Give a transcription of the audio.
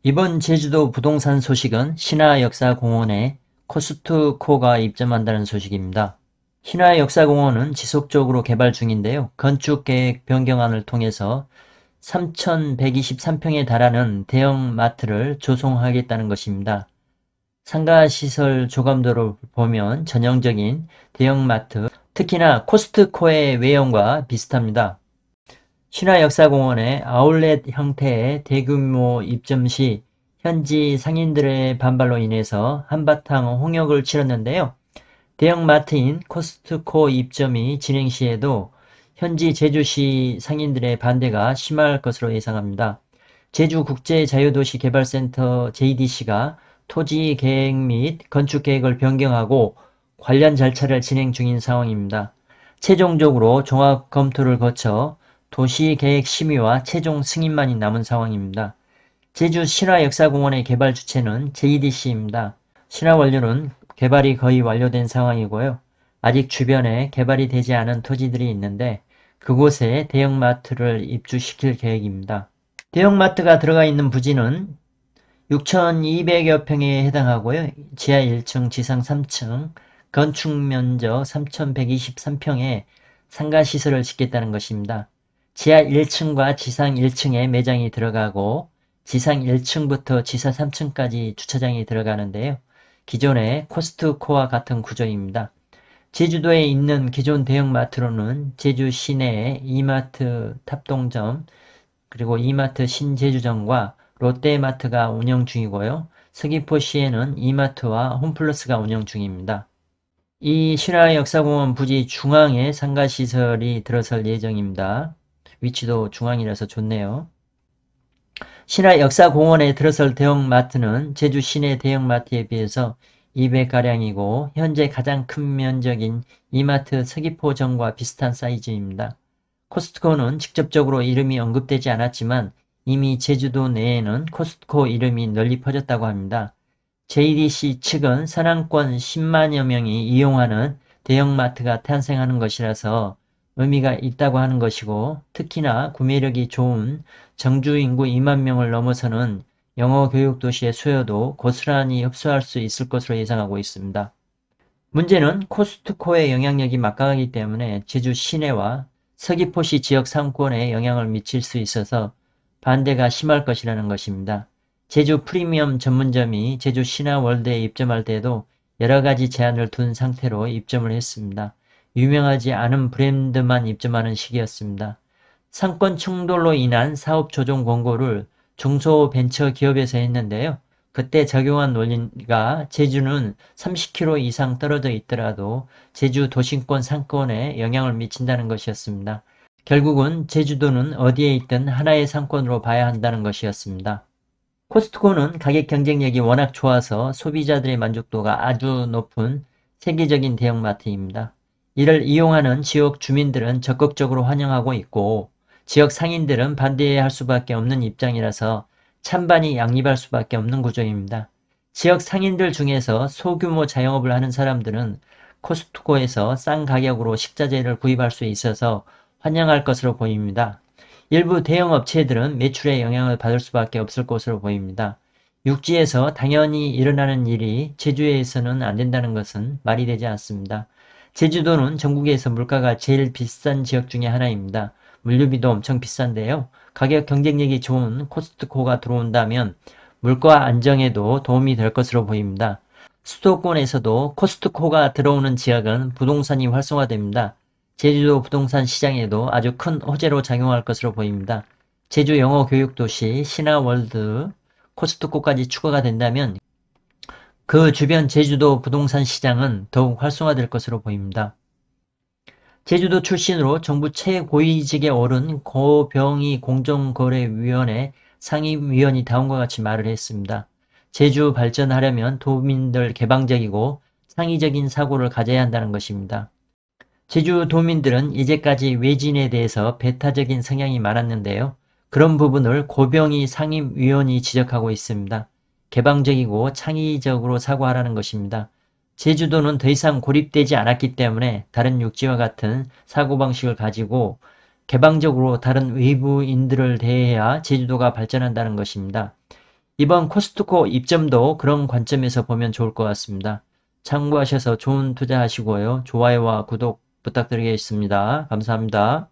이번 제주도 부동산 소식은 신화역사공원에 코스트코가 입점한다는 소식입니다. 신화역사공원은 지속적으로 개발 중인데요. 건축계획 변경안을 통해서 3,123평에 달하는 대형마트를 조성하겠다는 것입니다. 상가시설 조감도를 보면 전형적인 대형마트, 특히나 코스트코의 외형과 비슷합니다. 신화역사공원의 아울렛 형태의 대규모 입점 시 현지 상인들의 반발로 인해서 한바탕 홍역을 치렀는데요. 대형마트인 코스트코 입점이 진행 시에도 현지 제주시 상인들의 반대가 심할 것으로 예상합니다. 제주국제자유도시개발센터 JDC가 토지 계획 및 건축 계획을 변경하고 관련 절차를 진행 중인 상황입니다. 최종적으로 종합 검토를 거쳐 도시계획 심의와 최종 승인만이 남은 상황입니다. 제주 신화역사공원의 개발 주체는 JDC입니다. 신화원료는 개발이 거의 완료된 상황이고요. 아직 주변에 개발이 되지 않은 토지들이 있는데 그곳에 대형마트를 입주시킬 계획입니다. 대형마트가 들어가 있는 부지는 6,200여 평에 해당하고요. 지하 1층, 지상 3층, 건축면적 3,123평에 상가시설을 짓겠다는 것입니다. 지하 1층과 지상 1층에 매장이 들어가고 지상 1층부터 지하 3층까지 주차장이 들어가는데요. 기존의 코스트코와 같은 구조입니다. 제주도에 있는 기존 대형마트로는 제주 시내의 이마트 탑동점, 그리고 이마트 신제주점과 롯데마트가 운영 중이고요. 서귀포시에는 이마트와 홈플러스가 운영 중입니다. 이 신화역사공원 부지 중앙에 상가시설이 들어설 예정입니다. 위치도 중앙이라서 좋네요. 신화역사공원에 들어설 대형마트는 제주 시내 대형마트에 비해서 200가량이고 현재 가장 큰 면적인 이마트 서귀포점과 비슷한 사이즈입니다. 코스트코는 직접적으로 이름이 언급되지 않았지만 이미 제주도 내에는 코스트코 이름이 널리 퍼졌다고 합니다. JDC 측은 산악권 10만여 명이 이용하는 대형마트가 탄생하는 것이라서 의미가 있다고 하는 것이고 특히나 구매력이 좋은 정주 인구 2만 명을 넘어서는 영어 교육 도시의 수요도 고스란히 흡수할 수 있을 것으로 예상하고 있습니다. 문제는 코스트코의 영향력이 막강하기 때문에 제주 시내와 서귀포시 지역 상권에 영향을 미칠 수 있어서 반대가 심할 것이라는 것입니다. 제주 프리미엄 전문점이 제주 신화월드에 입점할 때도 여러가지 제한을 둔 상태로 입점을 했습니다. 유명하지 않은 브랜드만 입점하는 시기였습니다. 상권 충돌로 인한 사업 조정 권고를 중소벤처기업에서 했는데요. 그때 적용한 논리가 제주는 30km 이상 떨어져 있더라도 제주 도심권 상권에 영향을 미친다는 것이었습니다. 결국은 제주도는 어디에 있든 하나의 상권으로 봐야 한다는 것이었습니다. 코스트코는 가격 경쟁력이 워낙 좋아서 소비자들의 만족도가 아주 높은 세계적인 대형마트입니다. 이를 이용하는 지역 주민들은 적극적으로 환영하고 있고 지역 상인들은 반대해야 할 수밖에 없는 입장이라서 찬반이 양립할 수밖에 없는 구조입니다. 지역 상인들 중에서 소규모 자영업을 하는 사람들은 코스트코에서 싼 가격으로 식자재를 구입할 수 있어서 환영할 것으로 보입니다. 일부 대형 업체들은 매출에 영향을 받을 수밖에 없을 것으로 보입니다. 육지에서 당연히 일어나는 일이 제주에서는 안 된다는 것은 말이 되지 않습니다. 제주도는 전국에서 물가가 제일 비싼 지역 중에 하나입니다. 물류비도 엄청 비싼데요. 가격 경쟁력이 좋은 코스트코가 들어온다면 물가 안정에도 도움이 될 것으로 보입니다. 수도권에서도 코스트코가 들어오는 지역은 부동산이 활성화됩니다. 제주도 부동산 시장에도 아주 큰 호재로 작용할 것으로 보입니다. 제주 영어 교육도시 신화월드 코스트코까지 추가가 된다면 그 주변 제주도 부동산 시장은 더욱 활성화될 것으로 보입니다. 제주도 출신으로 정부 최고위직에 오른 고병희 공정거래위원회 상임위원이 다음과 같이 말을 했습니다. 제주 발전하려면 도민들 개방적이고 창의적인 사고를 가져야 한다는 것입니다. 제주 도민들은 이제까지 외진에 대해서 배타적인 성향이 많았는데요. 그런 부분을 고병희 상임위원이 지적하고 있습니다. 개방적이고 창의적으로 사고하라는 것입니다. 제주도는 더 이상 고립되지 않았기 때문에 다른 육지와 같은 사고방식을 가지고 개방적으로 다른 외부인들을 대해야 제주도가 발전한다는 것입니다. 이번 코스트코 입점도 그런 관점에서 보면 좋을 것 같습니다. 참고하셔서 좋은 투자하시고요. 좋아요와 구독 부탁드리겠습니다. 감사합니다.